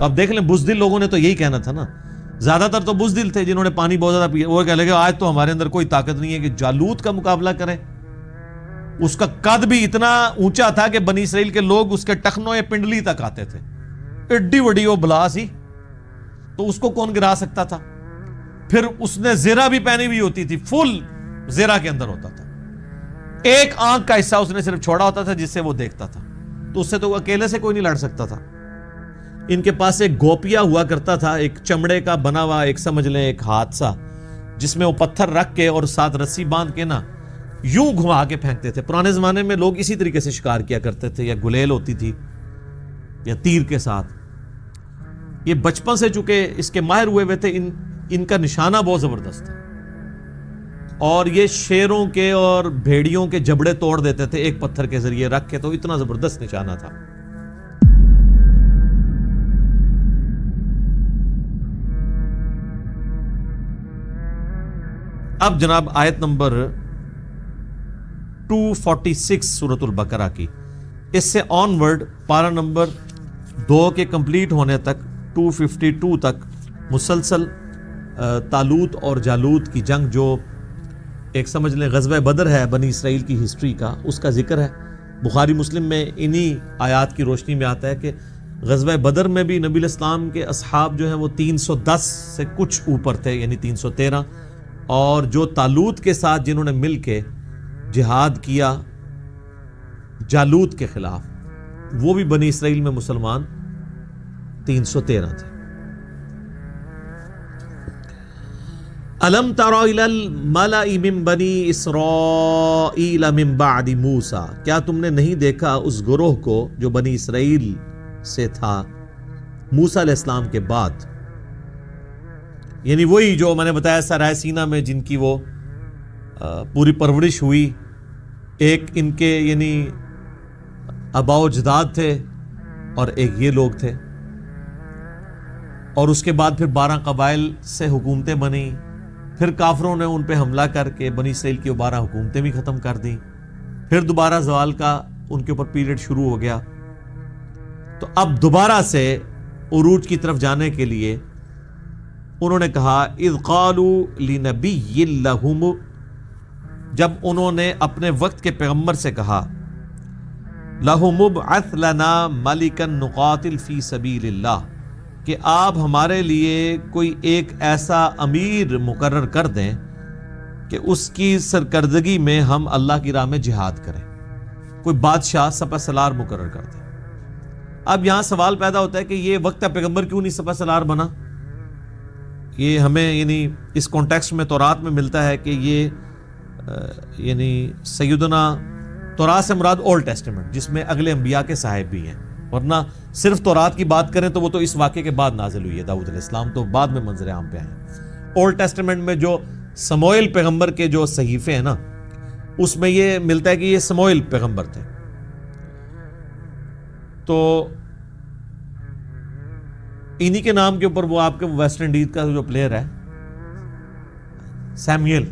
تو اب دیکھ لیں بزدل لوگوں نے تو یہی کہنا تھا نا, زیادہ تر تو بزدل تھے جنہوں نے پانی بہت زیادہ پیا, وہ کہہ لگے آج تو ہمارے اندر کوئی طاقت نہیں ہے کہ جالوت کا مقابلہ کریں. اس کا قد بھی اتنا اونچا تھا کہ بنی اسرائیل کے لوگ اس کے ٹخنوں یا پنڈلی تک آتے تھے, ایڈی بڑی وہ بلا سی, تو اس کو کون گرا سکتا تھا. پھر اس نے زیرہ بھی پہنی ہوئی ہوتی تھی, فل زیرہ کے اندر ہوتا تھا, ایک آنکھ کا حصہ اس نے صرف چھوڑا ہوتا تھا جس سے وہ دیکھتا تھا, تو اس سے تو اکیلے سے کوئی نہیں لڑ سکتا تھا. ان کے پاس ایک گوپیا ہوا کرتا تھا, ایک چمڑے کا بنا ہوا, ایک سمجھ لیں ایک حادثہ, جس میں وہ پتھر رکھ کے اور ساتھ رسی باندھ کے نا یوں گھما کے پھینکتے تھے. پرانے زمانے میں لوگ اسی طریقے سے شکار کیا کرتے تھے, یا گلیل ہوتی تھی یا تیر کے ساتھ. یہ بچپن سے چونکہ اس کے ماہر ہوئے ہوئے تھے, ان کا نشانہ بہت زبردست تھا, اور یہ شیروں کے اور بھیڑیوں کے جبڑے توڑ دیتے تھے ایک پتھر کے ذریعے رکھ کے, تو اتنا زبردست نشانہ تھا. اب جناب آیت نمبر 246 سورۃ البقرہ کی, اس سے آن ورڈ پارہ نمبر 2 کے کمپلیٹ ہونے تک 252 تک مسلسل طالوت اور جالوت کی جنگ, جو ایک سمجھ لیں غزوہ بدر ہے بنی اسرائیل کی ہسٹری کا, اس کا ذکر ہے. بخاری مسلم میں انہی آیات کی روشنی میں آتا ہے کہ غزوہ بدر میں بھی نبی الاسلام کے اصحاب جو ہیں وہ 310 سے کچھ اوپر تھے, یعنی 313, اور جو طالوت کے ساتھ جنہوں نے مل کے جہاد کیا جالوت کے خلاف, وہ بھی بنی اسرائیل میں مسلمان 313 تھے. الم تر الی الملأ من بنی اسرائیل من بعد موسیٰ, کیا تم نے نہیں دیکھا اس گروہ کو جو بنی اسرائیل سے تھا موسیٰ علیہ السلام کے بعد, یعنی وہی جو میں نے بتایا سرائے سینا میں جن کی وہ پوری پرورش ہوئی. ایک ان کے یعنی آباء و اجداد تھے اور ایک یہ لوگ تھے, اور اس کے بعد پھر 12 قبائل سے حکومتیں بنی, پھر کافروں نے ان پہ حملہ کر کے بنی اسرائیل کی 12 حکومتیں بھی ختم کر دیں, پھر دوبارہ زوال کا ان کے اوپر پیریڈ شروع ہو گیا. تو اب دوبارہ سے عروج کی طرف جانے کے لیے انہوں نے کہا اذ قالوا لنبی لہم, جب انہوں نے اپنے وقت کے پیغمبر سے کہا لہم ابعث لنا ملکا نقاتل فی سبیل اللہ, کہ آپ ہمارے لیے کوئی ایک ایسا امیر مقرر کر دیں کہ اس کی سرکردگی میں ہم اللہ کی راہ میں جہاد کریں, کوئی بادشاہ سپہ سالار مقرر کر دیں. اب یہاں سوال پیدا ہوتا ہے کہ یہ وقت پیغمبر کیوں نہیں سپہ سالار بنا؟ یہ ہمیں یعنی اس کانٹیکسٹ میں تورات میں ملتا ہے کہ یہ یعنی سیدنا تورات سے مراد اولڈ ٹیسٹمنٹ, جس میں اگلے انبیاء کے صاحب بھی ہیں, ورنہ صرف تورات کی بات کریں تو وہ تو اس واقعے کے بعد نازل ہوئی ہے. داؤد علیہ السلام تو بعد میں منظر عام پہ آئے. اولڈ ٹیسٹمنٹ میں جو سموئیل پیغمبر کے جو صحیفے ہیں نا, اس میں یہ ملتا ہے کہ یہ سموئیل پیغمبر تھے. تو انہی کے نام کے اوپر وہ آپ کے ویسٹ انڈیز کا جو پلیئر ہے سیمیل,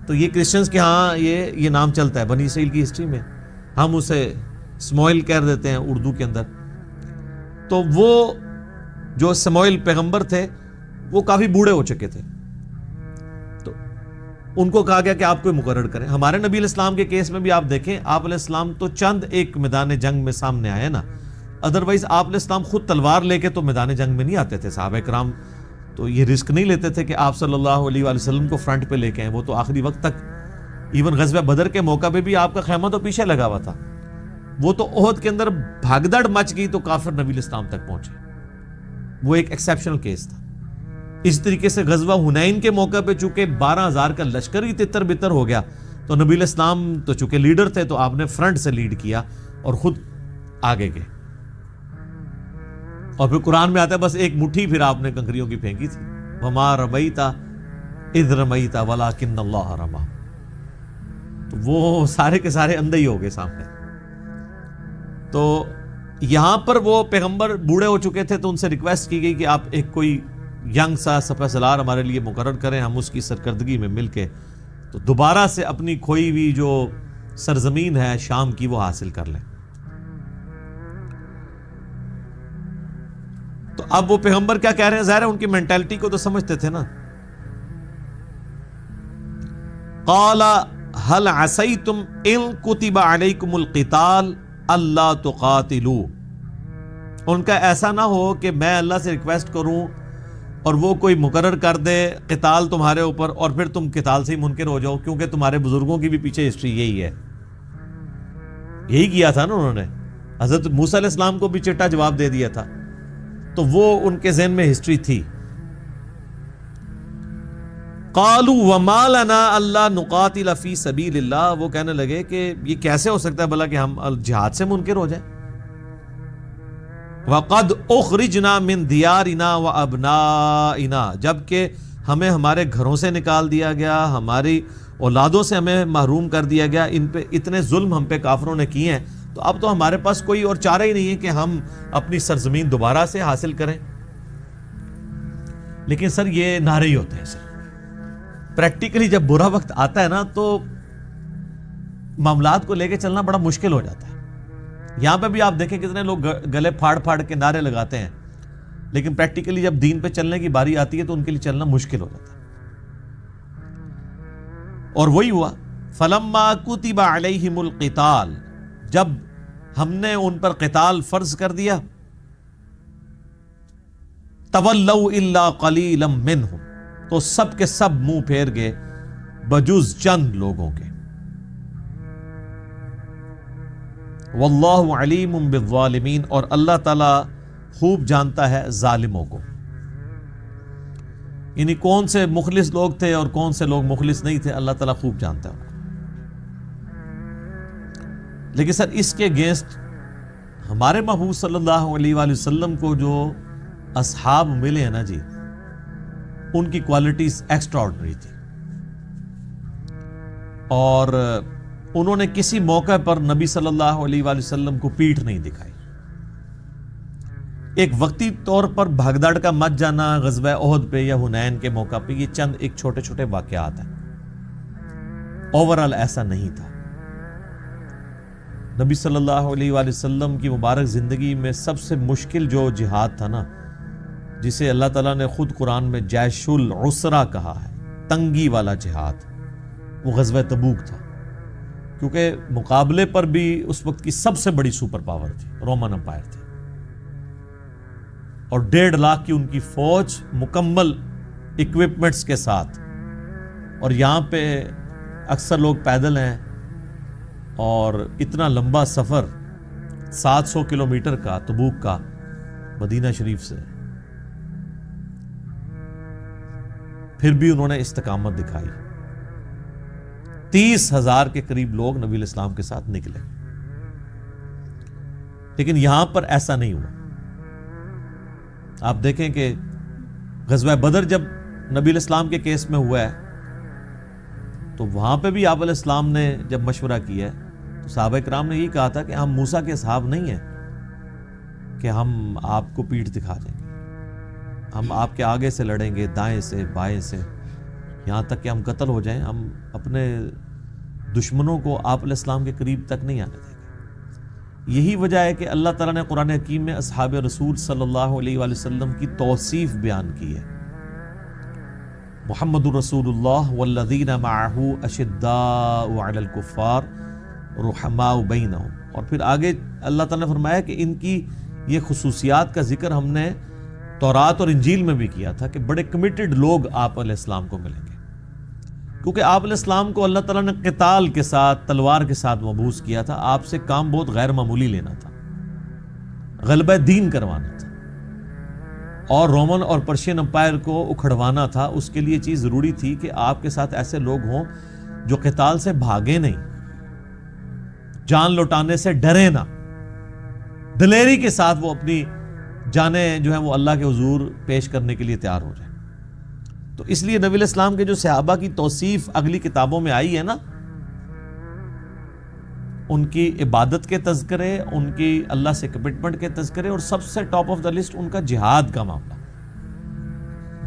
تو یہ کرسچنز کے ہاں یہ نام چلتا ہے بنی اسرائیل کی ہسٹری میں, ہم اسے سموئیل کہہ دیتے ہیں اردو کے اندر. تو وہ جو سموئیل پیغمبر تھے وہ کافی بوڑھے ہو چکے تھے, تو ان کو کہا گیا کہ آپ کوئی مقرر کریں. ہمارے نبی علیہ السلام کے کیس میں بھی آپ دیکھیں, آپ علیہ السلام تو چند ایک میدان جنگ میں سامنے آئے نا, ادروائز آپ علیہ السلام خود تلوار لے کے تو میدان جنگ میں نہیں آتے تھے. صحابہ کرام تو یہ رسک نہیں لیتے تھے کہ آپ صلی اللہ علیہ وآلہ وسلم کو فرنٹ پہ لے کے آئیں. وہ تو آخری وقت تک, ایون غزوہ بدر کے موقع پہ بھی آپ کا خیمہ تو پیچھے لگا ہوا تھا, وہ تو احد کے اندر بھگدڑ مچ گئی تو کافر نبی علیہ السلام تک پہنچے. وہ ایک ایکسیپشنل کیس تھا. اس طریقے سے غزوہ حنین کے موقع پہ چونکہ 12,000 کا لشکر ہی تتر بتر ہو گیا, تو نبی علیہ السلام تو چونکہ لیڈر تھے تو آپ نے فرنٹ سے لیڈ کیا اور خود آگے گئے. اور پھر قرآن میں آتا ہے بس ایک مٹھی پھر آپ نے کنکریوں کی پھینکی تھی, وما رمیتا اذ رمیتا ولکن اللہ رما. تو وہ سارے کے سارے اندھے ہی ہو گئے سامنے. تو یہاں پر وہ پیغمبر بوڑھے ہو چکے تھے, تو ان سے ریکویسٹ کی گئی کہ آپ ایک کوئی ینگ سا سپہ سالار ہمارے لیے مقرر کریں, ہم اس کی سرکردگی میں مل کے تو دوبارہ سے اپنی کھوئی ہوئی جو سرزمین ہے شام کی وہ حاصل کر لیں. تو اب وہ پیغمبر کیا کہہ رہے ہیں؟ ظاہر ہے ان کی مینٹالٹی کو تو سمجھتے تھے نا. قال هل عسیتم ان کتب علیکم القتال الا تقاتلوا. ان کا ایسا نہ ہو کہ میں اللہ سے ریکویسٹ کروں اور وہ کوئی مقرر کر دے قتال تمہارے اوپر اور پھر تم قتال سے ہی منکر ہو جاؤ، کیونکہ تمہارے بزرگوں کی بھی پیچھے ہسٹری یہی ہے. یہی کیا تھا نا انہوں نے. حضرت موسیٰ علیہ السلام کو بھی چٹا جواب دے دیا تھا، تو وہ ان کے ذہن میں ہسٹری تھی. قالوا وما لنا الا نقاتل فی سبیل اللہ. وہ کہنے لگے کہ یہ کیسے ہو سکتا ہے بھلا کہ ہم جہاد سے منکر ہو جائیں. وقد اخرجنا من دیارنا وابنائنا. جبکہ ہمیں ہمارے گھروں سے نکال دیا گیا، ہماری اولادوں سے ہمیں محروم کر دیا گیا. ان پہ اتنے ظلم ہم پہ کافروں نے کیے ہیں، تو اب تو ہمارے پاس کوئی اور چارہ ہی نہیں ہے کہ ہم اپنی سرزمین دوبارہ سے حاصل کریں. لیکن سر یہ نعرے ہی ہوتے ہیں سر. پریکٹیکلی جب برا وقت آتا ہے نا تو معاملات کو لے کے چلنا بڑا مشکل ہو جاتا ہے. یہاں پہ بھی آپ دیکھیں کتنے لوگ گلے پھاڑ پھاڑ کے نعرے لگاتے ہیں، لیکن پریکٹیکلی جب دین پہ چلنے کی باری آتی ہے تو ان کے لیے چلنا مشکل ہو جاتا ہے. اور وہی ہوا. فلما کتب علیہم القتال. جب ہم نے ان پر قتال فرض کر دیا، تولوا الا قلیلا منہم. تو سب کے سب منہ پھیر گئے بجز چند لوگوں کے. واللہ علیم بالظالمین. اور اللہ تعالی خوب جانتا ہے ظالموں کو. یعنی کون سے مخلص لوگ تھے اور کون سے لوگ مخلص نہیں تھے، اللہ تعالیٰ خوب جانتا ہے. لیکن سر اس کے اگینسٹ ہمارے محبوب صلی اللہ علیہ وآلہ وسلم کو جو اصحاب ملے ہیں نا جی، ان کی کوالٹیز ایکسٹرا آرڈنری تھی. اور انہوں نے کسی موقع پر نبی صلی اللہ علیہ وآلہ وسلم کو پیٹھ نہیں دکھائی. ایک وقتی طور پر بھگدڑ کا مچ جانا غزوہ احد پہ یا حنین کے موقع پہ، یہ چند ایک چھوٹے چھوٹے واقعات ہیں. اوورال ایسا نہیں تھا. نبی صلی اللہ علیہ وآلہ وسلم کی مبارک زندگی میں سب سے مشکل جو جہاد تھا نا، جسے اللہ تعالیٰ نے خود قرآن میں جیش العسرہ کہا ہے، تنگی والا جہاد، وہ غزوہ تبوک تھا. کیونکہ مقابلے پر بھی اس وقت کی سب سے بڑی سپر پاور تھی، رومن امپائر تھی، اور 1.5 لاکھ کی ان کی فوج مکمل اکوپمنٹس کے ساتھ. اور یہاں پہ اکثر لوگ پیدل ہیں، اور اتنا لمبا سفر 700 کلومیٹر کا تبوک کا مدینہ شریف سے، پھر بھی انہوں نے استقامت دکھائی. 30,000 کے قریب لوگ نبی علیہ السلام کے ساتھ نکلے. لیکن یہاں پر ایسا نہیں ہوا. آپ دیکھیں کہ غزوہ بدر جب نبی علیہ السلام کے کیس میں ہوا ہے، تو وہاں پہ بھی آپ علیہ السلام نے جب مشورہ کیا ہے تو صحابہ کرام نے یہ کہا تھا کہ ہم موسیٰ کے اصحاب نہیں ہیں کہ ہم آپ کو پیٹھ دکھا دیں گے. ہم آپ کے آگے سے لڑیں گے، دائیں سے بائیں سے، یہاں تک کہ ہم قتل ہو جائیں. ہم اپنے دشمنوں کو آپ علیہ السلام کے قریب تک نہیں آنے دیں گے. یہی وجہ ہے کہ اللہ تعالیٰ نے قرآن حکیم میں اصحاب رسول صلی اللہ علیہ وآلہ وسلم کی توصیف بیان کی ہے. محمد رسول اللہ والذین معہ اشداء علی الکفار رحماء بینہم. اور پھر آگے اللہ تعالیٰ نے فرمایا کہ ان کی یہ خصوصیات کا ذکر ہم نے تورات اور انجیل میں بھی کیا تھا کہ بڑے کمیٹڈ لوگ آپ علیہ السلام کو ملیں گے. کیونکہ آپ علیہ السلام کو اللہ تعالیٰ نے قتال کے ساتھ، تلوار کے ساتھ مبعوث کیا تھا. آپ سے کام بہت غیر معمولی لینا تھا، غلبہ دین کروانا تھا، اور رومن اور پرشین امپائر کو اکھڑوانا تھا. اس کے لیے چیز ضروری تھی کہ آپ کے ساتھ ایسے لوگ ہوں جو قتال سے بھاگے نہیں، جان لوٹانے سے ڈرے نہ، دلیری کے ساتھ وہ اپنی جانیں جو ہیں وہ اللہ کے حضور پیش کرنے کے لیے تیار ہو جائیں. تو اس لیے نبی علیہ السلام کے جو صحابہ کی توصیف اگلی کتابوں میں آئی ہے نا، ان کی عبادت کے تذکرے، ان کی اللہ سے کمٹمنٹ کے تذکرے، اور سب سے ٹاپ آف دا لسٹ ان کا جہاد کا معاملہ،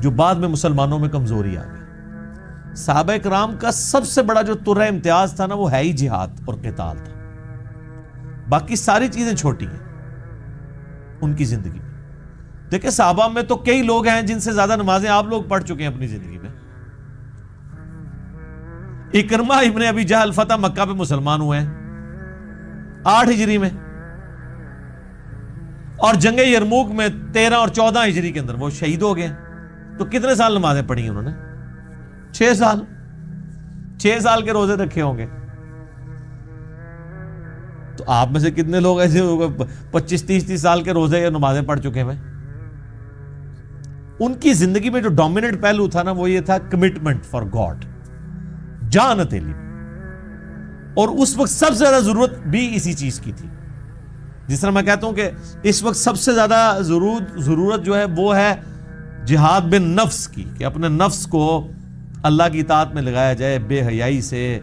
جو بعد میں مسلمانوں میں کمزوری آ گئی. صحابہ کرام کا سب سے بڑا جو ترہ امتیاز تھا نا، وہ ہے ہی جہاد اور قتال تھا. باقی ساری چیزیں چھوٹی ہیں ان کی زندگی میں. دیکھیں صحابہ میں تو کئی لوگ ہیں جن سے زیادہ نمازیں آپ لوگ پڑھ چکے ہیں اپنی زندگی میں. اکرمہ ابن ابی جہل فتح مکہ پہ مسلمان ہوئے ہیں 8 ہجری میں, اور جنگ یرموک میں 13 اور 14 ہجری کے اندر وہ شہید ہو گئے. تو کتنے سال نمازیں پڑھی ہیں انہوں نے؟ 6 سال. 6 سال کے روزے رکھے ہوں گے. تو آپ میں سے کتنے لوگ ایسے 25-30 سال کے روزے یا نمازیں پڑھ چکے ہیں؟ ان کی زندگی میں جو ڈومیننٹ پہلو تھا نا وہ یہ تھا کمٹمنٹ فار گاڈ, جانت علم. اور اس وقت سب سے زیادہ ضرورت بھی اسی چیز کی تھی. جس طرح میں کہتا ہوں کہ اس وقت سب سے زیادہ ضرورت جو ہے وہ ہے جہاد بن نفس کی, کہ اپنے نفس کو اللہ کی اطاعت میں لگایا جائے, بے حیائی سے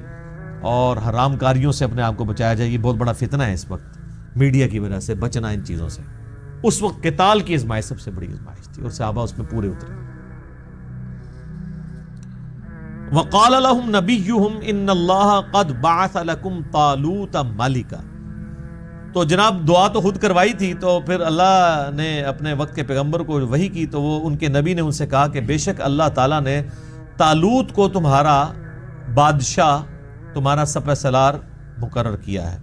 اور حرام کاریوں سے اپنے آپ کو بچایا جائے. یہ بہت بڑا فتنہ ہے اس وقت میڈیا کی وجہ سے, بچنا ان چیزوں سے. اس وقت قتال کی ازمائش سب سے بڑی ازمائش تھی اور صحابہ اس میں پورے اترے. وقال لهم نبيهم ان اللہ قد بعث لكم طالوت ملکا. تو جناب دعا تو خود کروائی تھی, تو پھر اللہ نے اپنے وقت کے پیغمبر کو وحی کی, تو وہ ان کے نبی نے ان سے کہا کہ بے شک اللہ تعالیٰ نے طالوت کو تمہارا بادشاہ, تمہارا سپہ سالار مقرر کیا ہے.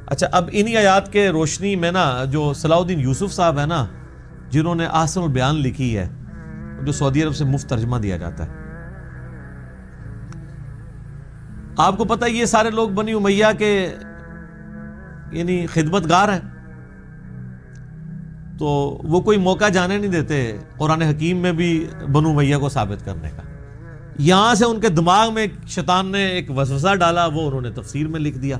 اچھا, اب انہی آیات کے روشنی میں نا جو صلاح الدین یوسف صاحب ہے نا, جنہوں نے احسن البیان لکھی ہے, جو سعودی عرب سے مفت ترجمہ دیا جاتا ہے, آپ کو پتہ یہ سارے لوگ بنی امیہ کے یعنی خدمت گار ہیں. تو وہ کوئی موقع جانے نہیں دیتے قرآن حکیم میں بھی بنو امیہ کو ثابت کرنے کا. یہاں سے ان کے دماغ میں شیطان نے ایک وسوسہ ڈالا, وہ انہوں نے تفسیر میں لکھ دیا.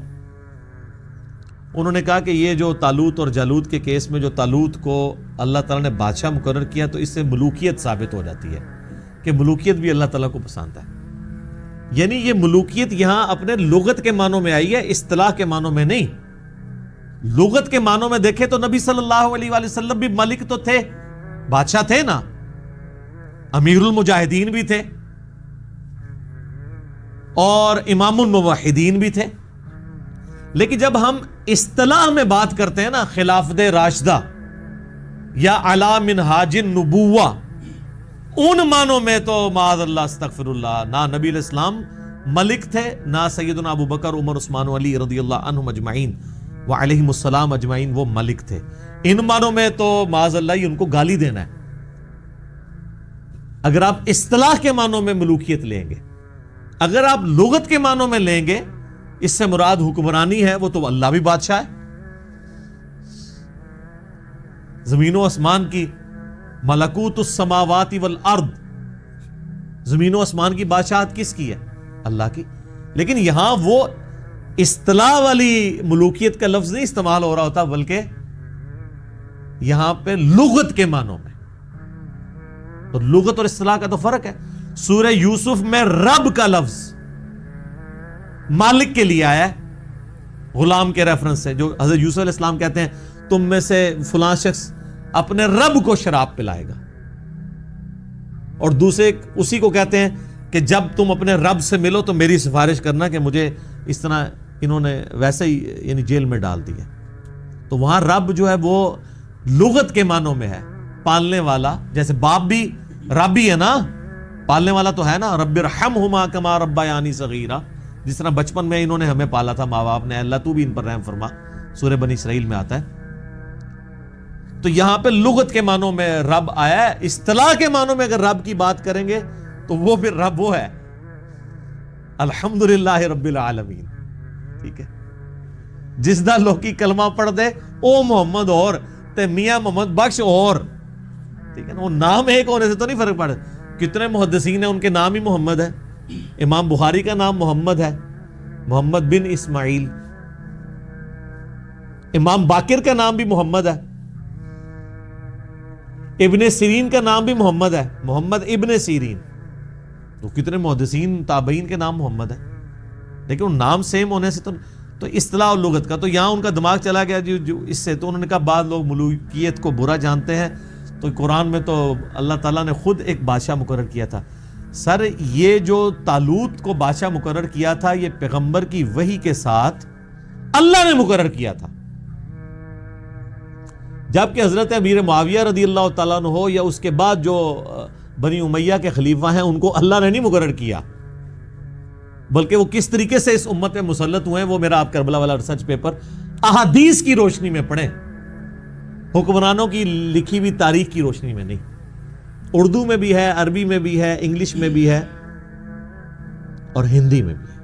انہوں نے کہا کہ یہ جو طالوت اور جالوت کے کیس میں جو طالوت کو اللہ تعالیٰ نے بادشاہ مقرر کیا, تو اس سے ملوکیت ثابت ہو جاتی ہے کہ ملوکیت بھی اللہ تعالیٰ کو پسند ہے. یعنی یہ ملوکیت یہاں اپنے لغت کے معنوں میں آئی ہے, اصطلاح کے معنوں میں نہیں. لغت کے معنوں میں دیکھیں تو نبی صلی اللہ علیہ وآلہ وسلم بھی ملک تو تھے, بادشاہ تھے نا, امیر المجاہدین بھی تھے اور امام الموحدین بھی تھے. لیکن جب ہم اصطلاح میں بات کرتے ہیں نا, خلافت راشدہ یا علی منہاج النبوہ, ان معنوں میں تو معاذ اللہ استغفر اللہ, نہ نبی علیہ السلام ملک تھے, نہ سیدنا ابو بکر عمر عثمان و علی رضی اللہ عنہم اجمعین وعلیہم السلام اجمعین وہ ملک تھے. ان معنوں میں تو معاذ اللہ ہی ان کو گالی دینا ہے. اگر آپ اصطلاح کے معنوں میں ملوکیت لیں گے, اگر آپ لغت کے معنوں میں لیں گے, اس سے مراد حکمرانی ہے, وہ تو اللہ بھی بادشاہ ہے. زمین و آسمان کی ملکوت السماوات والارض, زمین و آسمان کی بادشاہت کس کی ہے؟ اللہ کی. لیکن یہاں وہ اصطلاح والی ملوکیت کا لفظ نہیں استعمال ہو رہا ہوتا, بلکہ یہاں پہ لغت کے معنوں میں. تو لغت اور اصطلاح کا تو فرق ہے. سورہ یوسف میں رب کا لفظ مالک کے لیے آیا ہے, غلام کے ریفرنس سے, جو حضرت یوسف علیہ السلام کہتے ہیں تم میں سے فلاں شخص اپنے رب کو شراب پلائے گا, اور دوسرے اسی کو کہتے ہیں کہ جب تم اپنے رب سے ملو تو میری سفارش کرنا کہ مجھے اس طرح انہوں نے ویسے ہی یعنی جیل میں ڈال دیا. تو وہاں رب جو ہے وہ لغت کے معنوں میں ہے, پالنے والا. جیسے باپ بھی رب ہی ہے نا, پالنے والا تو ہے نا, رب ارحمہما کما ربیانی صغیرا, جس طرح بچپن میں انہوں نے ہمیں پالا تھا ماں باپ نے, اللہ تو بھی ان پر رحم فرما, سورہ بنی اسرائیل میں آتا ہے. تو یہاں پہ لغت کے معنوں میں رب آیا ہے. اصطلاح کے معنوں میں اگر رب کی بات کریں گے تو وہ پھر رب وہ ہے الحمدللہ رب العالمین. ٹھیک ہے, جس دا لوکی کلمہ پڑھ دے او محمد اور تے میاں محمد بخش اور, ٹھیک ہے نا, وہ نام ایک ہونے سے تو نہیں فرق پڑے. کتنے محدثین ہیں ان کے نام ہی محمد ہے. امام بخاری کا نام محمد ہے, محمد بن اسماعیل. امام باقر کا نام بھی محمد ہے. ابن سیرین کا نام بھی محمد ہے, محمد ابن سیرین. تو کتنے محدثین تابعین کے نام محمد ہے, لیکن وہ نام سیم ہونے سے تو اصطلاح اور لغت کا تو یہاں ان کا دماغ چلا گیا جو اس سے. تو انہوں نے کہا بعض لوگ ملوکیت کو برا جانتے ہیں, تو قرآن میں تو اللہ تعالیٰ نے خود ایک بادشاہ مقرر کیا تھا. سر یہ جو طالوت کو بادشاہ مقرر کیا تھا یہ پیغمبر کی وحی کے ساتھ اللہ نے مقرر کیا تھا. جبکہ حضرت امیر معاویہ رضی اللہ تعالیٰ عنہ ہو یا اس کے بعد جو بنی امیہ کے خلیفہ ہیں، ان کو اللہ نے نہیں مقرر کیا، بلکہ وہ کس طریقے سے اس امت میں مسلط ہوئے ہیں وہ میرا آپ کربلا والا ریسرچ پیپر احادیث کی روشنی میں پڑھیں، حکمرانوں کی لکھی ہوئی تاریخ کی روشنی میں نہیں۔ اردو میں بھی ہے، عربی میں بھی ہے، انگلش میں بھی ہے اور ہندی میں بھی ہے۔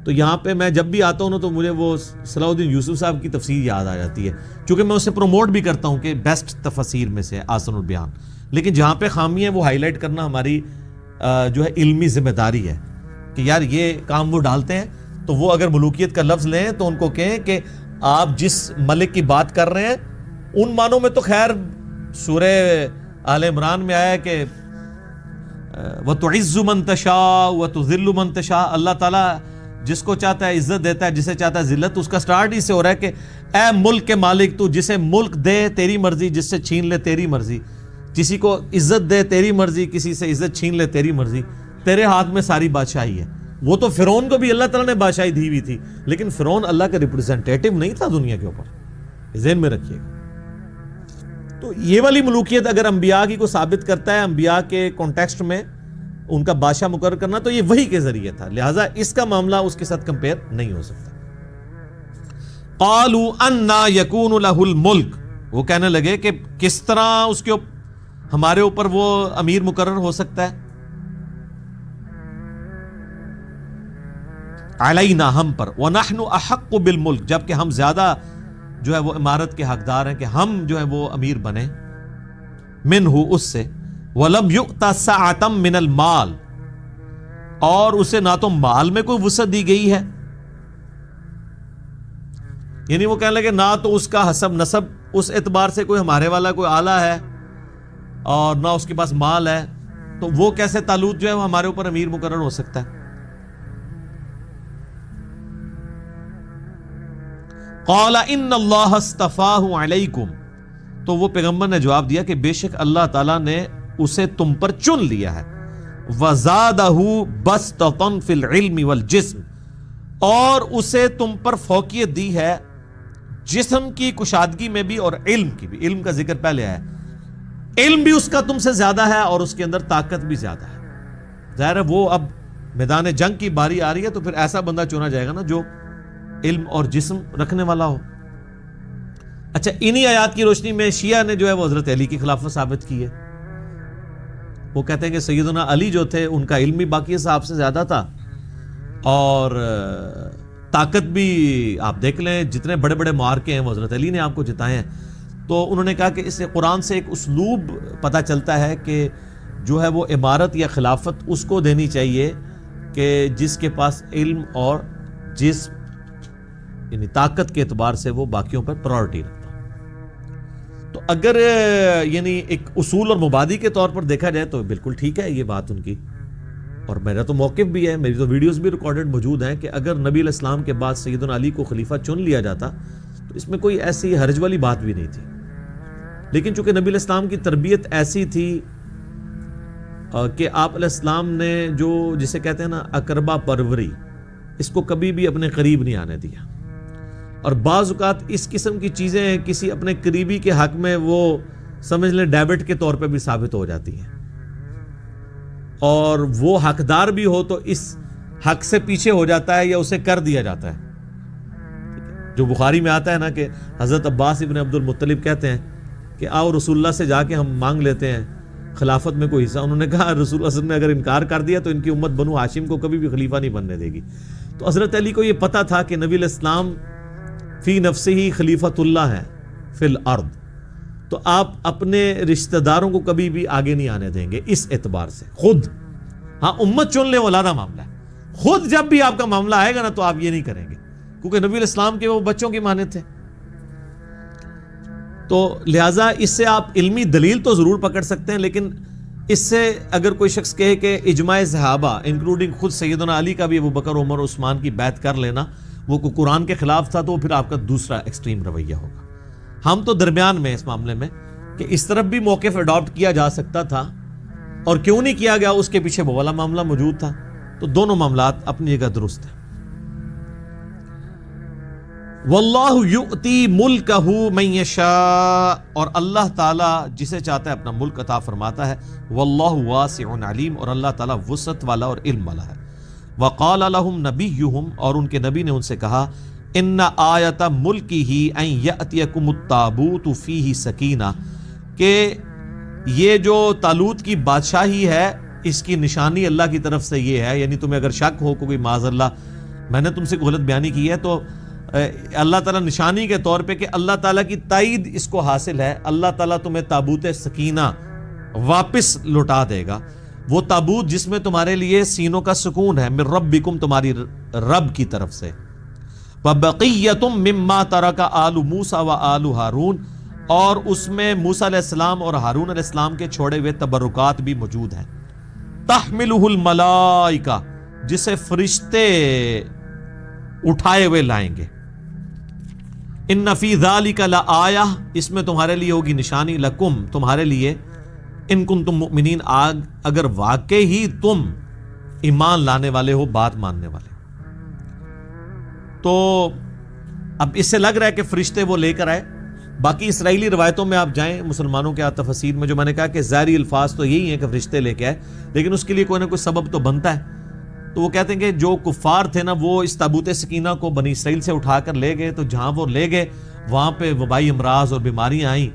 تو یہاں پہ میں جب بھی آتا ہوں تو مجھے وہ صلاح الدین یوسف صاحب کی تفسیر یاد آ جاتی ہے، چونکہ میں اسے پروموٹ بھی کرتا ہوں کہ بیسٹ تفسیر میں سے آسن البیان، لیکن جہاں پہ خامی ہے وہ ہائی لائٹ کرنا ہماری جو ہے علمی ذمہ داری ہے کہ یار یہ کام وہ ڈالتے ہیں، تو وہ اگر ملوکیت کا لفظ لیں تو ان کو کہیں کہ آپ جس ملک کی بات کر رہے ہیں ان معنوں میں تو خیر سورہ آل عمران میں آیا ہے کہ وَتُعِزُّ مَن تَشَاءُ وَتُذِلُّ مَن تَشَاءُ، اللہ تعالیٰ جس کو چاہتا ہے عزت دیتا ہے، جسے چاہتا ہے ذلت۔ اس کا سٹارٹ ہی سے ہو رہا ہے کہ اے ملک کے مالک، تو جسے ملک دے تیری مرضی، جس سے چھین لے تیری مرضی، کسی کو عزت دے تیری مرضی، کسی سے عزت چھین لے تیری مرضی، تیرے ہاتھ میں ساری بادشاہی ہے۔ وہ تو فرعون کو بھی اللہ تعالیٰ نے بادشاہی دی ہوئی تھی، لیکن فرعون اللہ کا ریپرزینٹیٹو نہیں تھا دنیا کے اوپر، ذہن میں رکھیے گا۔ تو یہ والی ملوکیت اگر انبیاء کی کو ثابت کرتا ہے، انبیاء کے کانٹیکسٹ میں ان کا بادشاہ مقرر کرنا، تو یہ وحی کے ذریعے تھا، لہٰذا اس کا معاملہ اس کے ساتھ کمپیئر نہیں ہو سکتا۔ قالوا انا یکون لہ الملک، وہ کہنے لگے کہ کس طرح اس کے ہمارے اوپر وہ امیر مقرر ہو سکتا ہے، علینا ہم پر، ونحن احق بالملک، جبکہ ہم زیادہ جو ہے وہ امارت کے حقدار ہیں کہ ہم جو ہے وہ امیر بنے، منہ اس سے، ولم یؤت سعۃ من المال، اور اسے نہ تو مال میں کوئی وسعت دی گئی ہے، یعنی وہ کہنے لگے نہ تو اس کا حسب نسب اس اعتبار سے کوئی ہمارے والا کوئی اعلیٰ ہے اور نہ اس کے پاس مال ہے، تو وہ کیسے طالوت جو ہے وہ ہمارے اوپر امیر مقرر ہو سکتا ہے۔ قال ان اللہ اصطفاہ علیکم، تو وہ پیغمبر نے جواب دیا کہ بے شک اللہ تعالیٰ نے اسے تم پر چن لیا ہے، وزادہ بسطۃ فی العلم والجسم، اور اسے تم پر فوقیت دی ہے جسم کی کشادگی میں بھی اور علم کی بھی، علم کا ذکر پہلے آیا، علم بھی اس کا تم سے زیادہ ہے اور اس کے اندر طاقت بھی زیادہ ہے۔ ظاہر ہے وہ اب میدان جنگ کی باری آ رہی ہے تو پھر ایسا بندہ چنا جائے گا نا جو علم اور جسم رکھنے والا ہو۔ اچھا، انہی آیات کی روشنی میں شیعہ نے جو ہے وہ حضرت علی کی خلافت ثابت کی ہے۔ وہ کہتے ہیں کہ سیدنا علی جو تھے ان کا علم بھی باقی صاحب سے زیادہ تھا اور طاقت بھی، آپ دیکھ لیں جتنے بڑے بڑے معرکے ہیں وہ حضرت علی نے آپ کو جتائے ہیں۔ تو انہوں نے کہا کہ اس سے قرآن سے ایک اسلوب پتہ چلتا ہے کہ جو ہے وہ عمارت یا خلافت اس کو دینی چاہیے کہ جس کے پاس علم اور جسم یعنی طاقت کے اعتبار سے وہ باقیوں پر پرائورٹی رکھتا۔ تو اگر یعنی ایک اصول اور مبادی کے طور پر دیکھا جائے تو بالکل ٹھیک ہے یہ بات ان کی، اور میرا تو موقف بھی ہے، میری تو ویڈیوز بھی ریکارڈڈ موجود ہیں کہ اگر نبی علیہ السلام کے بعد سیدنا علی کو خلیفہ چن لیا جاتا تو اس میں کوئی ایسی حرج والی بات بھی نہیں تھی، لیکن چونکہ نبی علیہ السلام کی تربیت ایسی تھی کہ آپ علیہ السلام نے جو جسے کہتے ہیں نا اقربا پروری، اس کو کبھی بھی اپنے قریب نہیں آنے دیا، اور بعض اوقات اس قسم کی چیزیں کسی اپنے قریبی کے حق میں وہ سمجھ لیں ڈیبٹ کے طور پہ بھی ثابت ہو جاتی ہیں، اور وہ حقدار بھی ہو تو اس حق سے پیچھے ہو جاتا ہے یا اسے کر دیا جاتا ہے۔ جو بخاری میں آتا ہے نا کہ حضرت عباس ابن عبد المطلب کہتے ہیں کہ آؤ رسول اللہ سے جا کے ہم مانگ لیتے ہیں خلافت میں کوئی حصہ۔ انہوں نے کہا رسول اللہ صلی اللہ علیہ وسلم نے اگر انکار کر دیا تو ان کی امت بنو ہاشم کو کبھی بھی خلیفہ نہیں بننے دے گی۔ تو حضرت علی کو یہ پتہ تھا کہ نبی علیہ السلام فی نفسہ ہی خلیفۃ اللہ ہے فی الارض، تو آپ اپنے رشتہ داروں کو کبھی بھی آگے نہیں آنے دیں گے اس اعتبار سے خود۔ ہاں امت چن لے وہ علیحدہ معاملہ ہے، خود جب بھی آپ کا معاملہ آئے گا نا تو آپ یہ نہیں کریں گے، کیونکہ نبی علیہ السلام کے وہ بچوں کی مانند تھے۔ تو لہٰذا اس سے آپ علمی دلیل تو ضرور پکڑ سکتے ہیں، لیکن اس سے اگر کوئی شخص کہے کہ اجماع صحابہ انکلوڈنگ خود سیدنا علی کا بھی ابو بکر عمر عثمان کی بیعت کر لینا وہ کو قرآن کے خلاف تھا، تو پھر آپ کا دوسرا ایکسٹریم رویہ ہوگا۔ ہم تو درمیان میں اس معاملے میں کہ اس طرف بھی موقف اڈاپٹ کیا جا سکتا تھا اور کیوں نہیں کیا گیا اس کے پیچھے وہ والا معاملہ موجود تھا، تو دونوں معاملات اپنی جگہ درست ہیں۔ واللہ یؤتی ملکہ من یشاء، اور اللہ تعالیٰ جسے چاہتا ہے اپنا ملک عطا فرماتا ہے. واللہ واسع علیم، اور اللہ تعالیٰ وسعت والا اور علم والا ہے. وقال لهم نبیہم، اور ان کے نبی نے ان سے کہا، ان آیت ملکہ ان یأتیکم التابوت فیہ سکینہ، کہ یہ جو طالوت کی بادشاہی ہے اس کی نشانی اللہ کی طرف سے یہ ہے. یعنی تمہیں اگر شک ہو کوئی معاذ اللہ میں نے تم سے غلط بیانی کی ہے تو اللہ تعالیٰ نشانی کے طور پہ کہ اللہ تعالیٰ کی تائید اس کو حاصل ہے. اللہ تعالیٰ تمہیں تابوت سکینہ واپس لوٹا دے گا. وہ تابوت جس میں تمہارے لیے سینوں کا سکون ہے، من ربکم، تمہاری رب کی طرف سے. وَبَقِيَّةٌ مِّمَّا تَرَكَ آلُ مُوسَى وَآلُ ہارون، اور اس میں موسیٰ علیہ السلام اور ہارون علیہ السلام کے چھوڑے ہوئے تبرکات بھی موجود ہیں. تحملہ الملائکہ، جسے فرشتے اٹھائے ہوئے لائیں گے. ان فی ذالک لآیہ، اس میں تمہارے لیے ہوگی نشانی، لکم، تمہارے لیے، ان کنتم مؤمنین، اگر واقعی ہی تم ایمان لانے والے ہو، بات ماننے والے. تو اب اس سے لگ رہا ہے کہ فرشتے وہ لے کر آئے. باقی اسرائیلی روایتوں میں آپ جائیں، مسلمانوں کے تفاسیر میں، جو میں نے کہا کہ ظاہری الفاظ تو یہی ہیں کہ فرشتے لے کے آئے، لیکن اس کے لیے کوئی نہ کوئی سبب تو بنتا ہے. تو وہ کہتے ہیں کہ جو کفار تھے نا، وہ اس تابوت سکینہ کو بنی اسرائیل سے اٹھا کر لے گئے، تو جہاں وہ لے گئے وہاں پہ وبائی امراض اور بیماریاں آئیں.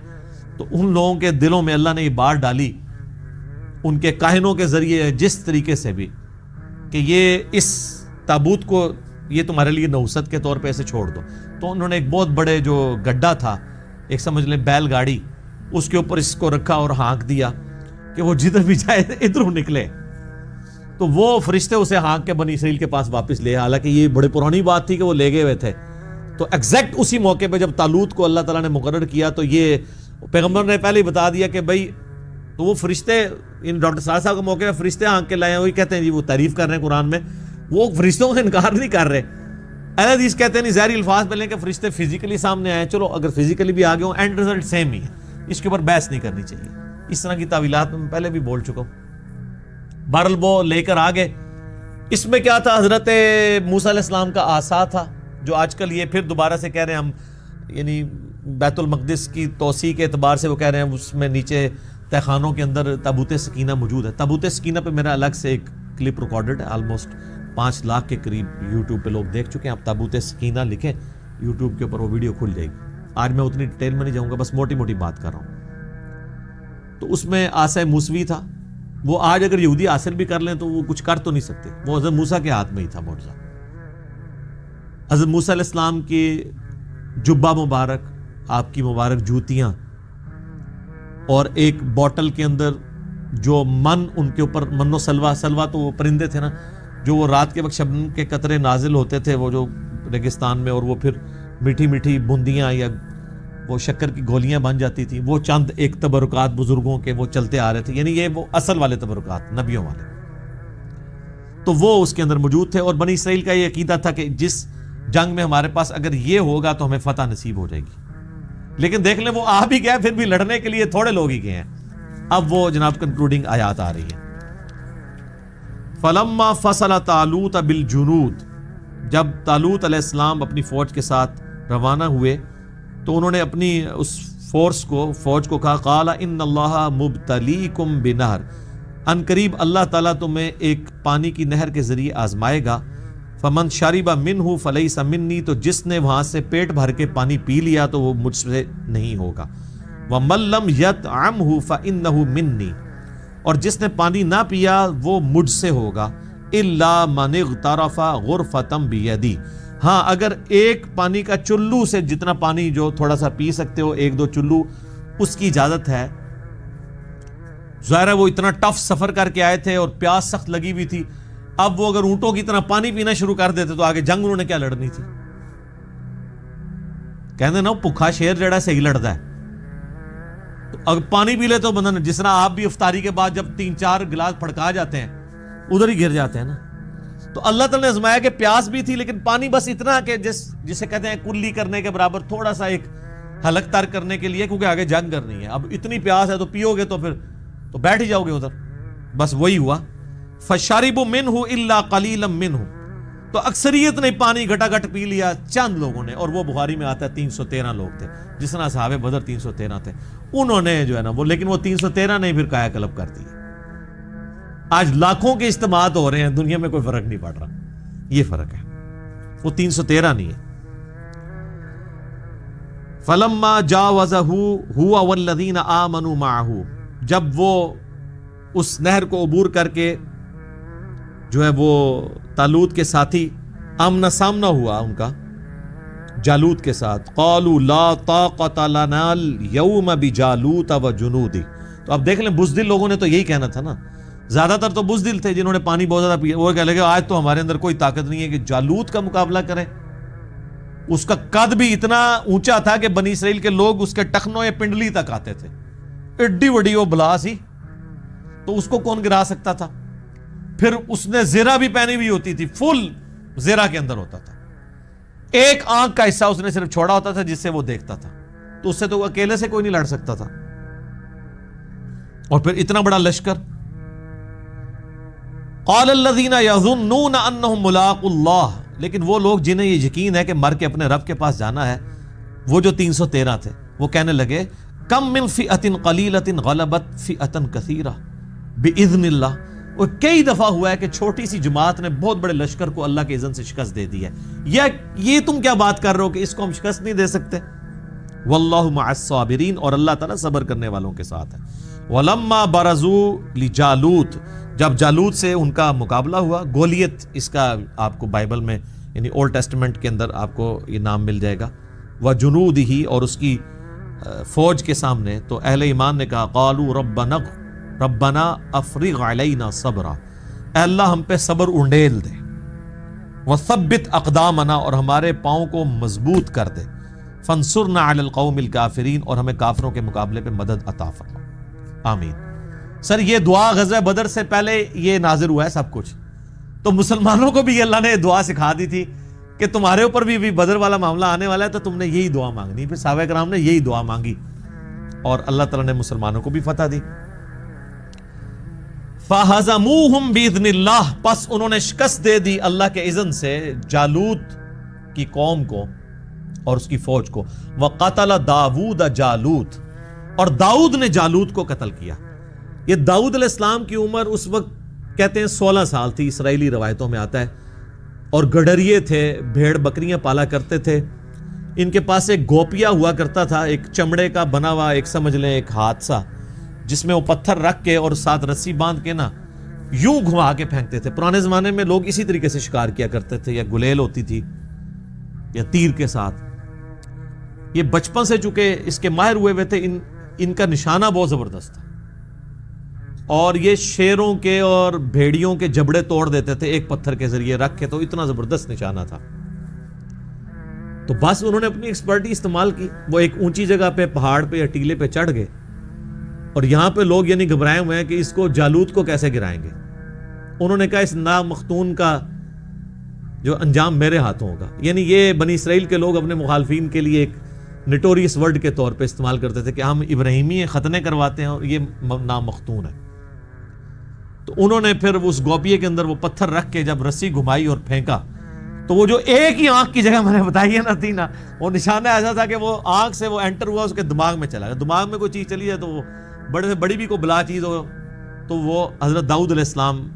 تو ان لوگوں کے دلوں میں اللہ نے یہ بات ڈالی ان کے کاہنوں کے ذریعے، جس طریقے سے بھی، کہ یہ اس تابوت کو یہ تمہارے لیے نوست کے طور پہ ایسے چھوڑ دو. تو انہوں نے ایک بہت بڑے جو گڈھا تھا، ایک سمجھ لیں بیل گاڑی، اس کے اوپر اس کو رکھا اور ہانک دیا کہ وہ جدھر بھی جائے ادھر نکلے. تو وہ فرشتے اسے ہانک کے بنی اسرائیل کے پاس واپس لے. حالانکہ یہ بڑی پرانی بات تھی کہ وہ لے گئے ہوئے تھے. تو ایگزیکٹ اسی موقع پہ جب طالوت کو اللہ تعالیٰ نے مقرر کیا، تو یہ پیغمبر نے پہلے ہی بتا دیا کہ بھائی، تو وہ فرشتے، ان ڈاکٹر صاحب کے موقع پہ فرشتے ہانک کے لائے ہیں. وہی کہتے ہیں جی وہ تعریف کر رہے ہیں قرآن میں، وہ فرشتوں سے انکار نہیں کر رہے. اہل حدیث کہتے ہیں نہیں، ظاہری الفاظ پہلے کہ فرشتے فزیکلی سامنے آئے. چلو اگر فزیکلی بھی آگے ہوں، اینڈ رزلٹ سیم ہی ہے، اس کے اوپر بحث نہیں کرنی چاہیے. اس طرح کی تعویلات میں پہلے بھی بول چکا ہوں. بہرحال وہ لے کر آگے. اس میں کیا تھا؟ حضرت موسیٰ علیہ السلام کا عصا تھا، جو آج کل یہ پھر دوبارہ سے کہہ رہے ہیں ہم، یعنی بیت المقدس کی توسیع کے اعتبار سے وہ کہہ رہے ہیں اس میں نیچے تہ خانوں کے اندر تابوت سکینہ موجود ہے. تابوت سکینہ پہ میرا الگ سے ایک کلپ ریکارڈڈ ہے، آلموسٹ 5 لاکھ کے قریب یوٹیوب پہ لوگ دیکھ چکے ہیں. آپ تابوت سکینہ لکھیں یوٹیوب کے اوپر، وہ ویڈیو کھل جائے گی. آج میں اتنی ڈیٹیل میں نہیں جاؤں گا، بس موٹی موٹی بات کر رہا ہوں. تو اس میں عصا موسوی تھا. وہ آج اگر یہودی حاصل بھی کر لیں تو وہ کچھ کر تو نہیں سکتے. وہ حضرت موسیٰ کے ہاتھ میں ہی تھا معجزہ. حضرت موسیٰ علیہ السلام کی جبہ مبارک، آپ کی مبارک جوتیاں، اور ایک بوٹل کے اندر جو من ان کے اوپر، من و سلوا، سلوا تو وہ پرندے تھے نا، جو وہ رات کے وقت شبنم کے قطرے نازل ہوتے تھے وہ جو ریگستان میں، اور وہ پھر میٹھی میٹھی بوندیاں یا وہ شکر کی گولیاں بن جاتی تھیں. وہ چند ایک تبرکات بزرگوں کے وہ چلتے آ رہے تھے. یعنی یہ وہ اصل والے تبرکات، نبیوں والے، تو وہ اس کے اندر موجود تھے. اور بنی اسرائیل کا یہ عقیدہ تھا کہ جس جنگ میں ہمارے پاس اگر یہ ہوگا تو ہمیں فتح نصیب ہو جائے گی. لیکن دیکھ لیں وہ آ بھی گئے، پھر بھی لڑنے کے لیے تھوڑے لوگ ہی گئے ہیں. اب وہ جناب کنکلوڈنگ آیات آ رہی ہے. فلما فصل طالوت بالجنود، جب طالوت علیہ السلام اپنی فوج کے ساتھ روانہ ہوئے تو انہوں نے اپنی اس فوج کو کہا، قال ان اللہ مبتلیکم بنہر، ان قریب اللہ تعالیٰ تمہیں ایک پانی کی نہر کے ذریعے آزمائے گا. فمن شرب منہ فلیس منی، تو جس نے وہاں سے پیٹ بھر کے پانی پی لیا تو وہ مجھ سے نہیں ہوگا. ومن لم یطعمہ فانہ منی، اور جس نے پانی نہ پیا وہ مجھ سے ہوگا. الا من اغترف غرفۃ بیدی، ہاں اگر ایک پانی کا چلو سے جتنا پانی جو تھوڑا سا پی سکتے ہو، 1-2 چلو، اس کی اجازت ہے. ظاہر ہے وہ اتنا ٹف سفر کر کے آئے تھے اور پیاس سخت لگی ہوئی تھی. اب وہ اگر اونٹوں کی طرح پانی پینا شروع کر دیتے تو آگے جنگ انہوں نے کیا لڑنی تھی. کہتے نا بھوکھا شیر جڑا صحیح لڑتا ہے. تو اگر پانی پی لے تو بندہ، جس طرح آپ بھی افطاری کے بعد جب 3-4 گلاس پھڑکا جاتے ہیں ادھر ہی گر جاتے ہیں نا. تو اللہ تعالیٰ نے آزمایا کہ پیاس بھی تھی لیکن پانی بس اتنا کہ جسے کہتے ہیں کلی کرنے کے برابر، تھوڑا سا ایک حلق تر کرنے کے لیے، کیونکہ آگے جنگ کرنی ہے. اب اتنی پیاس ہے تو پیو گے تو پھر تو بیٹھ ہی جاؤ گے ادھر. بس وہی ہوا. فشربوا منہ الا قلیلا منہ، تو اکثریت نے پانی گھٹا گھٹ پی لیا، چند لوگوں نے، اور وہ بخاری میں آتا ہے 313 لوگ تھے، جس طرح صحابہ بدر 313 تھے، انہوں نے جو ہے نا وہ، لیکن وہ 313 نے پھر کایا کلب کر دی۔ آج لاکھوں کے اجتماعات ہو رہے ہیں دنیا میں، کوئی فرق نہیں پڑ رہا، یہ فرق ہے، وہ 313 نہیں ہے۔ فلما جاوزہ ہوا والذین آمنوا معہ، جب وہ اس نہر کو عبور کر کے جو ہے وہ طالوت کے ساتھی آمنا سامنا ہوا ان کا جالوت کے ساتھ، قالوا لا طاقت لنا اليوم بجالوت وجنودہ۔ تو اب دیکھ لیں بزدل لوگوں نے تو یہی کہنا تھا نا، زیادہ تر تو بزدل تھے جنہوں نے پانی بہت زیادہ پیا، وہ کہہ لگے آج تو ہمارے اندر کوئی طاقت نہیں ہے کہ جالوت کا مقابلہ کریں۔ اس کا قد بھی اتنا اونچا تھا کہ بنی اسرائیل کے لوگ اس کے ٹخنوں یا پنڈلی تک آتے تھے، ایڈی بڑی وہ بلا سی، تو اس کو کون گرا سکتا تھا؟ پھر اس نے زیرہ بھی پہنی ہوئی ہوتی تھی، فل زیرہ کے اندر ہوتا تھا، ایک آنکھ کا حصہ اس نے صرف چھوڑا ہوتا تھا جس سے وہ دیکھتا تھا، تو اس سے تو اکیلے سے کوئی نہیں لڑ سکتا تھا، اور پھر اتنا بڑا لشکر۔ قال الذین یظنون انہم ملاقو اللہ، لیکن وہ لوگ جنہیں یہ یقین ہے کہ مر کے اپنے رب کے پاس جانا ہے، وہ جو 313 تھے، وہ کہنے لگے کم من فئۃ قلیلۃ غلبت فئۃ کثیرہ باذن اللہ۔ اور کئی دفعہ ہوا ہے کہ چھوٹی سی جماعت نے بہت بڑے لشکر کو اللہ کے اذن سے شکست دے دی ہے، یا یہ تم کیا بات کر رہے ہو کہ اس کو ہم شکست نہیں دے سکتے؟ واللہ مع الصابرین، اور اللہ تعالیٰ صبر کرنے والوں کے ساتھ ہے۔ ولما برزوا لجالوت، جب جالوت سے ان کا مقابلہ ہوا، گولیت اس کا آپ کو بائبل میں یعنی اولڈ ٹیسٹمنٹ کے اندر آپ کو یہ نام مل جائے گا، وجنودہ، اور اس کی فوج کے سامنے، تو اہل ایمان نے کہا قالوا ربنا افرغ علینا صبرا، اے اللہ ہم پہ صبر انڈیل دے، وثبت اقدامنا، اور ہمارے پاؤں کو مضبوط کر دے، فانصرنا علی القوم الکافرین، اور ہمیں کافروں کے مقابلے پہ مدد عطا فرما، آمین۔ سر یہ دعا غزوہ بدر سے پہلے یہ نازل ہوا ہے سب کچھ، تو مسلمانوں کو بھی اللہ نے دعا سکھا دی تھی کہ تمہارے اوپر بھی بدر والا معاملہ آنے والا ہے، تو تم نے یہی دعا مانگنی۔ پھر صحابہ کرام نے یہی دعا مانگی اور اللہ تعالیٰ نے مسلمانوں کو بھی فتح دی۔ فَهَزَمُوهُمْ بِإِذْنِ اللَّهِ، پس انہوں نے شکست دے دی اللہ کے اذن سے جالوت کی قوم کو اور اس کی فوج کو۔ وَقَتَلَ داود جالوت، اور داؤد نے جالوت کو قتل کیا۔ یہ داؤد علیہ السلام کی عمر اس وقت کہتے ہیں 16 سال تھی، اسرائیلی روایتوں میں آتا ہے، اور گڈریے تھے، بھیڑ بکریاں پالا کرتے تھے۔ ان کے پاس ایک گوپیا ہوا کرتا تھا، ایک چمڑے کا بنا ہوا، ایک سمجھ لیں ایک ہاتھ سا، جس میں وہ پتھر رکھ کے اور ساتھ رسی باندھ کے نا یوں گھما کے پھینکتے تھے۔ پرانے زمانے میں لوگ اسی طریقے سے شکار کیا کرتے تھے، یا گلیل ہوتی تھی یا تیر کے ساتھ۔ یہ بچپن سے چونکہ اس کے ماہر ہوئے ہوئے تھے، ان کا نشانہ بہت زبردست تھا، اور یہ شیروں کے اور بھیڑیوں کے جبڑے توڑ دیتے تھے ایک پتھر کے ذریعے رکھ کے، تو اتنا زبردست نشانہ تھا۔ تو بس انہوں نے اپنی ایکسپرٹی استعمال کی، وہ ایک اونچی جگہ پہ پہاڑ پہ یا ٹیلے پہ چڑھ گئے، اور یہاں پہ لوگ یعنی گھبرائے ہوئے ہیں کہ اس کو جالوت کو کیسے گرائیں گے۔ انہوں نے کہا اس نامختون کا جو انجام میرے ہاتھوں ہوگا۔ یعنی یہ بنی اسرائیل کے لوگ اپنے مخالفین کے لیے ایک نٹوریس ورڈ کے طور پہ استعمال کرتے تھے کہ ہم ابراہیمی ختنے کرواتے ہیں اور یہ نامختون ہے۔ تو انہوں نے پھر اس گوپیے کے اندر وہ پتھر رکھ کے جب رسی گھمائی اور پھینکا، تو وہ جو ایک ہی آنکھ کی جگہ میں نے بتائی ہے نا تھی نا، وہ نشانہ ایسا تھا کہ وہ آنکھ سے وہ انٹر ہوا، اس کے دماغ میں چلا گیا۔ دماغ میں کوئی چیز چلی جائے تو وہ بڑے سے بڑی بھی کوئی بلا چیز ہو، تو وہ حضرت داؤد علیہ السلام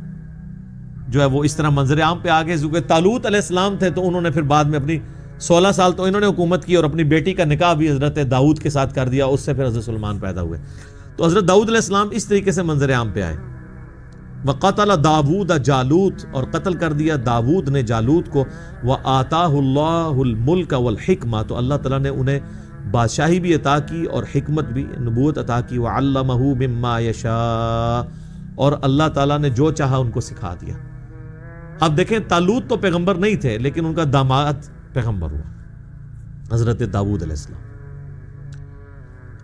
جو ہے وہ اس طرح منظر عام پہ آگے، کیونکہ طالوت علیہ السلام تھے، تو انہوں نے پھر بعد میں اپنی 16 سال تو انہوں نے حکومت کی، اور اپنی بیٹی کا نکاح بھی حضرت داؤد کے ساتھ کر دیا، اس سے پھر حضرت سلیمان پیدا ہوئے۔ تو حضرت داؤد علیہ السلام اس طریقے سے منظر عام پہ آئے۔ وَقَتَلَ داود جالوت، اور قتل کر دیا داود نے جالوت کو۔ وَآتَاهُ اللَّهُ الْمُلْكَ وَالْحِكْمَةَ، تو اللہ تعالیٰ نے انہیں بادشاہی بھی عطا کی اور حکمت بھی، نبوت عطا کی۔ وَعَلَّمَهُ مِمَّا يَشَاءُ، اور اللہ تعالیٰ نے جو چاہا ان کو سکھا دیا۔ اب دیکھیں طالوت تو پیغمبر نہیں تھے، لیکن ان کا داماد پیغمبر ہوا حضرت داؤد علیہ السلام۔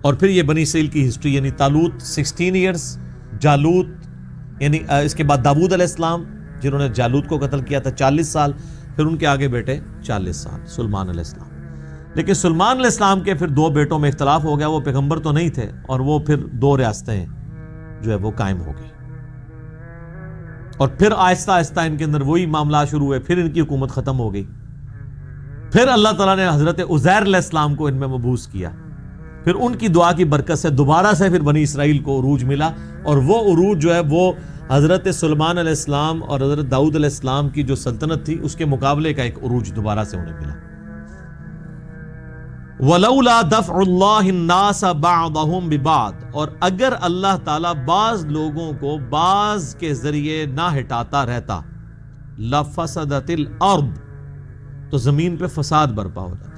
اور پھر یہ بنی اسرائیل کی ہسٹری، یعنی طالوت 16 ایئرز، جالوت یعنی اس کے بعد داؤد علیہ السلام جنہوں نے جالوت کو قتل کیا تھا 40 سال، پھر ان کے آگے بیٹے 40 سال سلیمان علیہ السلام۔ لیکن سلیمان علیہ السلام کے پھر 2 بیٹوں میں اختلاف ہو گیا، وہ پیغمبر تو نہیں تھے، اور وہ پھر 2 ریاستیں جو ہے وہ قائم ہو گئی۔ اور پھر آہستہ آہستہ ان کے اندر وہی معاملات شروع ہوئے، پھر ان کی حکومت ختم ہو گئی. پھر اللہ تعالیٰ نے حضرت عزیر علیہ السلام کو ان میں مبعوث کیا. پھر ان کی دعا کی برکت سے دوبارہ سے پھر بنی اسرائیل کو عروج ملا، اور وہ عروج جو ہے وہ حضرت سلیمان علیہ السلام اور حضرت داؤد علیہ السلام کی جو سلطنت تھی اس کے مقابلے کا ایک عروج دوبارہ سے انہیں ملا. وَلَوْلَا دَفْعُ اللَّهِ النَّاسَ بَعْضَهُمْ بِبَعْضٍ، اور اگر اللہ تعالیٰ بعض لوگوں کو بعض کے ذریعے نہ ہٹاتا رہتا، لَفَسَدَتِ الْأَرْضُ، تو زمین پہ فساد برپا ہو جاتا.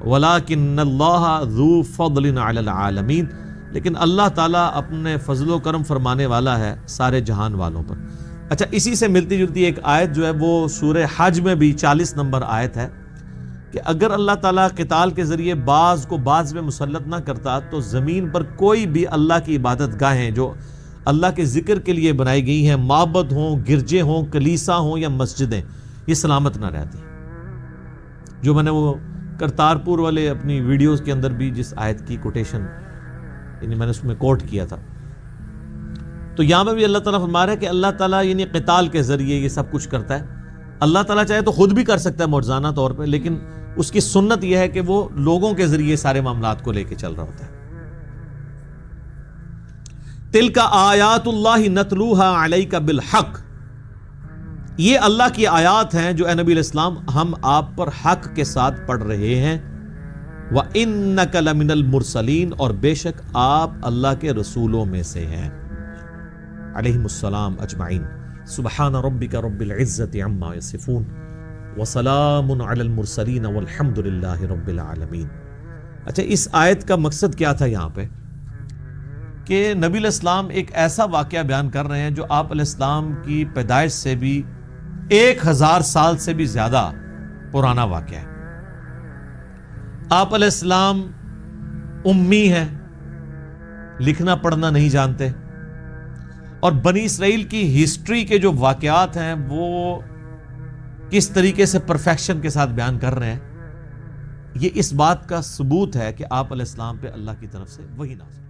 وَلَكِنَّ اللَّهَ ذُو فَضْلٍ عَلَى الْعَالَمِينَ، لیکن اللہ تعالیٰ اپنے فضل و کرم فرمانے والا ہے سارے جہان والوں پر. اچھا، اسی سے ملتی جلتی ایک آیت جو ہے وہ سورہ حج میں بھی 40 نمبر آیت ہے کہ اگر اللہ تعالیٰ قتال کے ذریعے بعض کو بعض میں مسلط نہ کرتا تو زمین پر کوئی بھی اللہ کی عبادت گاہیں جو اللہ کے ذکر کے لیے بنائی گئی ہیں، معبد ہوں، گرجے ہوں، کلیسا ہوں یا مسجدیں، یہ سلامت نہ رہتی. جو میں نے وہ کرتارپور والے اپنی ویڈیوز کے اندر بھی جس آیت کی کوٹیشن یعنی میں نے اس میں کوٹ کیا تھا، تو یہاں میں بھی اللہ تعالیٰ فرما رہا ہے کہ اللہ تعالیٰ یعنی قتال کے ذریعے یہ سب کچھ کرتا ہے. اللہ تعالیٰ چاہے تو خود بھی کر سکتا ہے معجزانہ طور پہ، لیکن اس کی سنت یہ ہے کہ وہ لوگوں کے ذریعے سارے معاملات کو لے کے چل رہا ہوتا ہے. تِلْكَ آیات اللہ نتلوها علیک بالحق، یہ اللہ کی آیات ہیں جو اے نبی علیہ السلام ہم آپ پر حق کے ساتھ پڑھ رہے ہیں. وَإِنَّكَ لَمِنَ الْمُرْسَلِينَ، اور بے شک آپ اللہ کے رسولوں میں سے ہیں. علیہم السلام اجمعین. سبحان ربک رب العزت عما یصفون وسلام علی المرسلین والحمد للہ رب العالمین. اچھا، اس آیت کا مقصد کیا تھا یہاں پہ کہ نبی علیہ السلام ایک ایسا واقعہ بیان کر رہے ہیں جو آپ علیہ السلام کی پیدائش سے بھی 1000 سال سے بھی زیادہ پرانا واقعہ ہے. آپ علیہ السلام امی ہیں، لکھنا پڑھنا نہیں جانتے، اور بنی اسرائیل کی ہسٹری کے جو واقعات ہیں وہ کس طریقے سے پرفیکشن کے ساتھ بیان کر رہے ہیں، یہ اس بات کا ثبوت ہے کہ آپ علیہ السلام پہ اللہ کی طرف سے وحی نازل ہے.